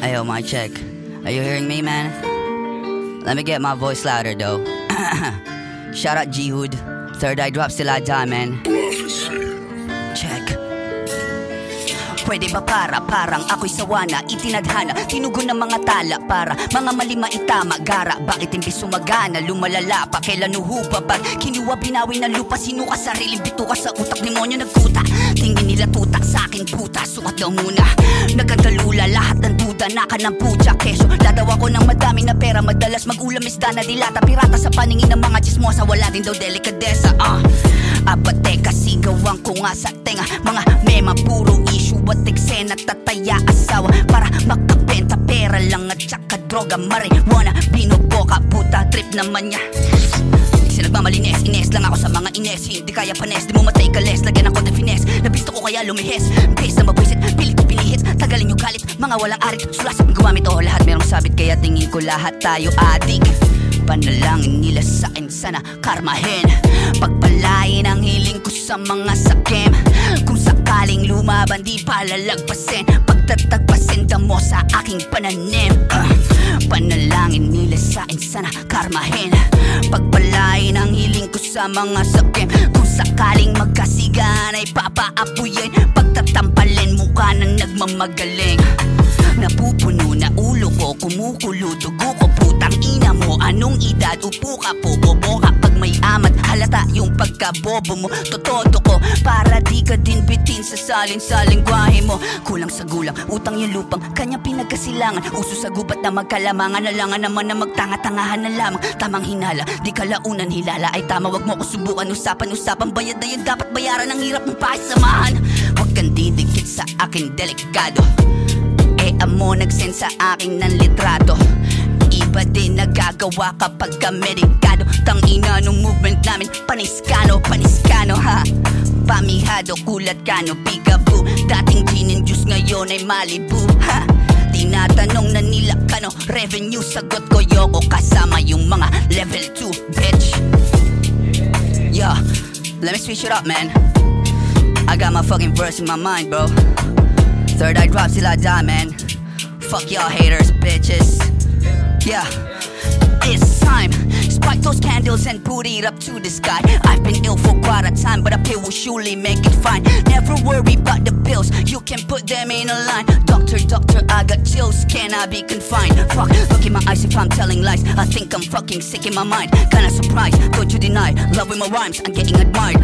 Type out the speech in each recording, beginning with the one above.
Ayo, my check. Are you hearing me, man? Let me get my voice louder, though. Shout out G-Hood. Third eye drop still I die, man. Check. Pwede ba parang ako'y sawa na itinadhana, tinugon ng mga tala para mga mali maitama gara. Bakit hindi sumagana, lumalala pa, kailan uhupa pag kinuha binawi na lupa, sinuka sariling bituka sa utak, demonyo nagkuta. Tingin nila tutak sa akin puta, sukat daw muna. Nagkagalula lahat ng duda, naka ng putya keso. Ladaw ako ng madami na pera, madalas mag-ulam isda na dilata, pirata sa paningin ng mga chismosa, wala din daw delikadesa. Abate kasigawan ko nga sa tenga, mga mema puro issue at eksena, tataya asawa para makapenta, pera lang at saka droga, marijuana, binuboka, puta trip naman niya. Kasi nagmamalinis, ines lang ako sa mga ines, hindi kaya panes, di mo matay ka les, lagyan ako ng finesse, nabisto ko kaya lumihes, base na mabwisit, pilit ko pinihits, tagalin yung galit, mga walang arit, sulasap gumamit o lahat merong sabit, kaya tingin ko lahat tayo adik. Panalangin nila sa akin sana karmahin, pagpalain ang hiling ko sa mga sakim. Kung sakaling lumaban di palalagpasin, pagtatagpasin damo sa aking pananim. Panalangin nila sa akin sana karmahin, pagpalain ang hiling ko sa mga sakim. Kung sakaling magkasigaan ay papaapuyin, pagtatampalin mukha na nagmamagaling. Napupuno na ulo ko, kumukulo dugo ko, putang ina mo, anong edad, upo ka po, bobo ka pag may amat, halata yung pagkabobo mo, totodo ko, para di ka din bitin sa salin-saling gwahe mo. Kulang sa gulang, utang yung lupang kanyang pinagkasilangan, uso sa gubat na magkalamangan, nalangan naman na magtanga-tangahan na lamang, tamang hinala, di kalaunan hilala ay tama, wag mo ko subukan, usapan, bayad na yun, dapat bayaran ang hirap mong pakisamahan. Huwag kang didikit sa akin, delikado. Amo nag-send sa akin ng litrato, iba din nagagawa kapag amerikado. Tangina nung movement namin, paniskano ha. Pamihado, kulat kano, peekaboo. Dating gin and juice, ngayon ay Malibu ha. Tinatanong na nila kano, revenue, sagot ko yoko, kasama yung mga level 2 bitch. Yeah, let me switch it up, man. I got my fucking verse in my mind, bro. Third eye drop till I die, man. Fuck y'all haters, bitches. Yeah, it's time. Spike those candles and put it up to the sky. I've been ill for quite a time, but a pill will surely make it fine. Never worry about the pills, you can put them in a line. Doctor, I got chills, can I be confined? Fuck, look in my eyes if I'm telling lies. I think I'm fucking sick in my mind. Kinda surprised, don't you deny? Love with my rhymes, I'm getting admired.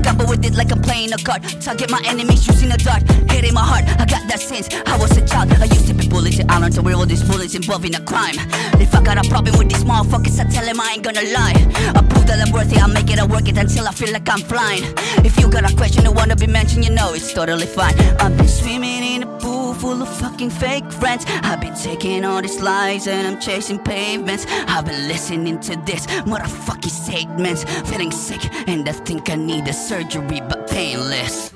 Gamble with it like I'm playing a card. Target my enemies using a dart. Hit in my heart, I got that since I was a child. I used to be bullied, I learned to wear all these bullets involving a crime. If I got a problem with these motherfuckers, I tell them I ain't gonna lie. I prove that I'm worth it, I'll make it, I work it until I feel like I'm flying. If you got a question or wanna be mentioned, you know it's totally fine. I've been swimming in a pool full of fucking fake friends. I've been taking all these lies and I'm chasing pavements. I've been listening to this motherfucking segments, feeling sick and I think I need a surgery but painless.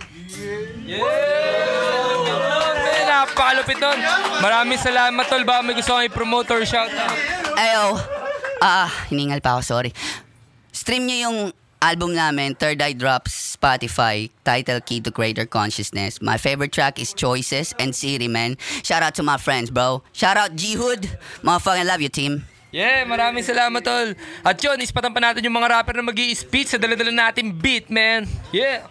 Napakalupit nun. Maraming salamat, tol. Baka may gusto kong i-promote or shout out. Ayo, hiningal pa ako, sorry. Stream nyo yung album namin, Third Eye Drops, Spotify, title Key to Greater Consciousness. My favorite track is Choices and City, man. Shout out to my friends, bro. Shout out G-Hood. Motherfucking love you, team. Yeah, maraming salamat, tol. At yun, ispatan pa natin yung mga rapper na mag-i-speech sa dala-dala natin beat, man. Yeah.